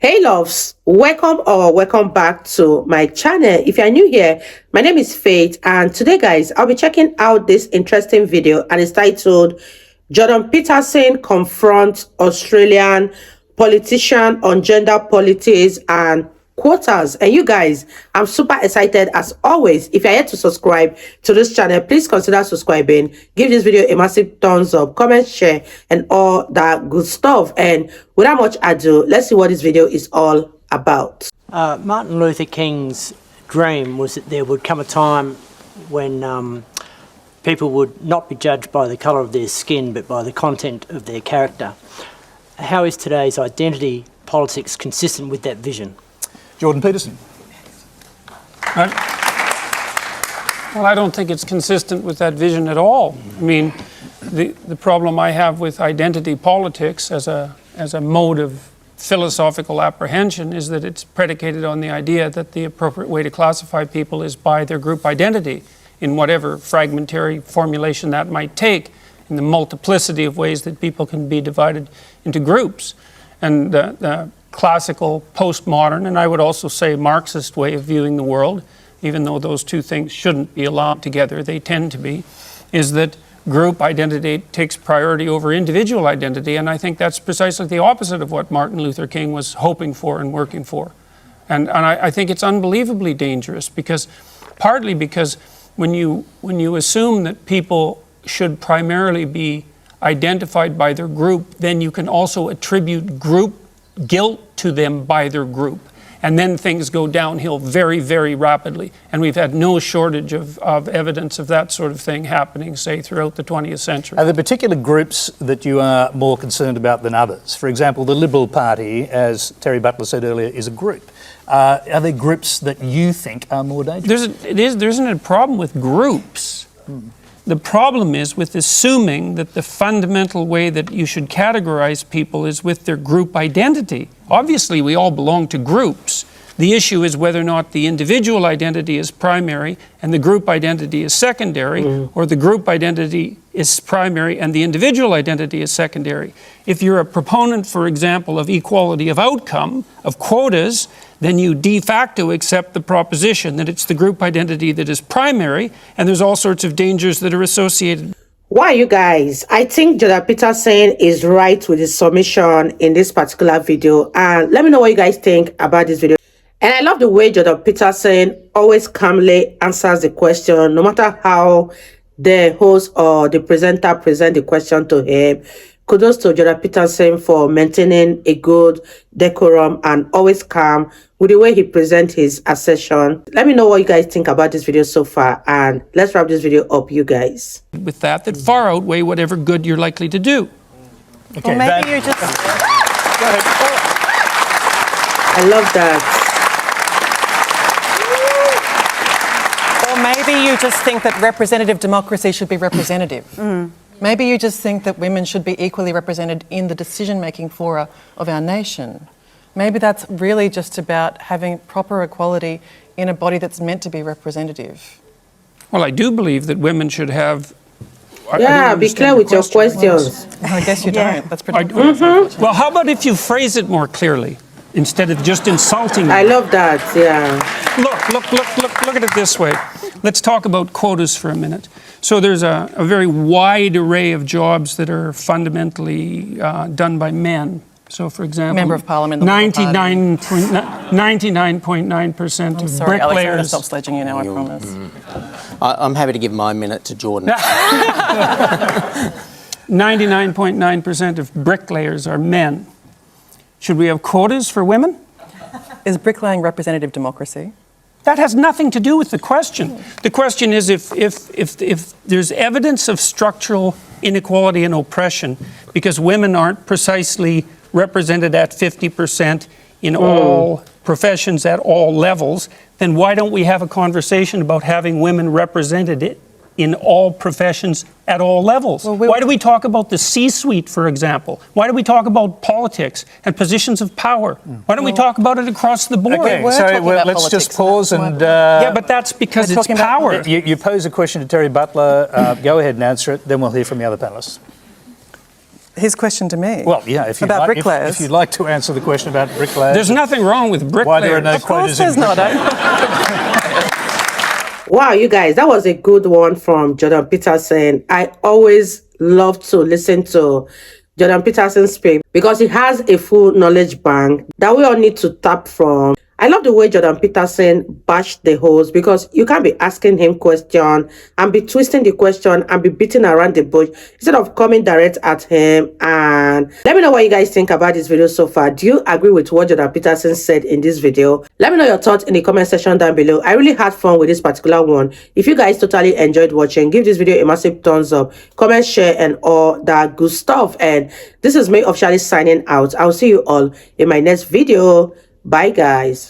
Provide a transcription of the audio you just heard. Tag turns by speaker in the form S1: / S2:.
S1: Hey loves, welcome back to my channel. If you're new here, my name is Faith, and today guys, I'll be checking out this interesting video, and it's titled Jordan Peterson confronts Australian politician on gender politics and quotas. And you guys, I'm super excited as always. If you're yet to subscribe to this channel, please consider subscribing, give this video a massive thumbs up, comment, share, and all that good stuff. And without much ado, let's see what this video is all about.
S2: Martin Luther King's dream was that there would come a time when people would not be judged by the colour of their skin but by the content of their character. How is today's identity politics consistent with that vision?
S3: Jordan Peterson.
S4: Well, I don't think it's consistent with that vision at all. I mean, the problem I have with identity politics as a mode of philosophical apprehension is that it's predicated on the idea that the appropriate way to classify people is by their group identity, in whatever fragmentary formulation that might take, in the multiplicity of ways that people can be divided into groups. And the classical, postmodern, and I would also say Marxist way of viewing the world, even though those two things shouldn't be allowed together, they tend to be, is that group identity takes priority over individual identity, and I think that's precisely the opposite of what Martin Luther King was hoping for and working for. And I think it's unbelievably dangerous, partly because when you assume that people should primarily be identified by their group, then you can also attribute group guilt to them by their group. And then things go downhill very, very rapidly. And we've had no shortage of evidence of that sort of thing happening, say, throughout the 20th century.
S3: Are there particular groups that you are more concerned about than others? For example, the Liberal Party, as Terry Butler said earlier, is a group. Are there groups that you think are more dangerous?
S4: There isn't a problem with groups. The problem is with assuming that the fundamental way that you should categorize people is with their group identity. Obviously, we all belong to groups. The issue is whether or not the individual identity is primary and the group identity is secondary, or the group identity is primary and the individual identity is secondary. If you're a proponent, for example, of equality of outcome, of quotas, then you de facto accept the proposition that it's the group identity that is primary, and there's all sorts of dangers that are associated.
S1: Why, you guys? I think Jordan Peterson is right with his submission in this particular video, and let me know what you guys think about this video. And I love the way Jordan Peterson always calmly answers the question, no matter how the host or the presenter present the question to him. Kudos to Jordan Peterson for maintaining a good decorum and always calm with the way he presents his assertion. Let me know what you guys think about this video so far, and let's wrap this video up, you guys.
S4: With that far outweigh whatever good you're likely to do.
S3: Okay,
S5: well, maybe you're just...
S3: Go ahead.
S1: I love that.
S5: Or maybe you just think that representative democracy should be representative. Maybe you just think that women should be equally represented in the decision-making fora of our nation. Maybe that's really just about having proper equality in a body that's meant to be representative.
S4: Well, I do believe that women should have...
S1: Yeah, be clear with your questions.
S5: Well, I guess you don't. That's pretty...
S4: Well, how about if you phrase it more clearly instead of just insulting me?
S1: I love that, yeah.
S4: Look at it this way. Let's talk about quotas for a minute. So there's a very wide array of jobs that are fundamentally done by men. So, for example,
S5: Member of Parliament,
S4: 99.9% of
S5: sorry, Alex, I'm going to
S4: bricklayers.
S5: stop sledging you now, I promise.
S6: I'm happy to give my minute to Jordan.
S4: 99.9% of bricklayers are men. Should we have quotas for women?
S5: Is bricklaying representative democracy?
S4: That has nothing to do with the question. The question is if there's evidence of structural inequality and oppression because women aren't precisely represented at 50% in all professions at all levels, then why don't we have a conversation about having women represented in all professions at all levels? Why do we talk about the C-suite, for example? Why do we talk about politics and positions of power? Why don't we talk about it across the board?
S3: Okay, so let's just pause and...
S4: yeah, but that's because it's power.
S3: You pose a question to Terry Butler. Go ahead and answer it, then we'll hear from the other panellists.
S5: his question to me.
S3: Well, yeah, if you'd,
S5: About
S3: like,
S5: bricklayers.
S3: if you'd like to answer the question about bricklayers.
S4: There's nothing wrong with bricklayers.
S3: Why there are no
S5: Of course
S3: quotas
S5: there's
S3: in
S5: not.
S1: Wow, you guys, that was a good one from Jordan Peterson. I always love to listen to Jordan Peterson speak because he has a full knowledge bank that we all need to tap from. I love the way Jordan Peterson bashed the host because you can't be asking him question and be twisting the question and be beating around the bush instead of coming direct at him. And let me know what you guys think about this video so far. Do you agree with what Jordan Peterson said in this video? Let me know your thoughts in the comment section down below. I really had fun with this particular one. If you guys totally enjoyed watching, give this video a massive thumbs up, comment, share, and all that good stuff. And this is me officially signing out. I'll see you all in my next video. Bye, guys.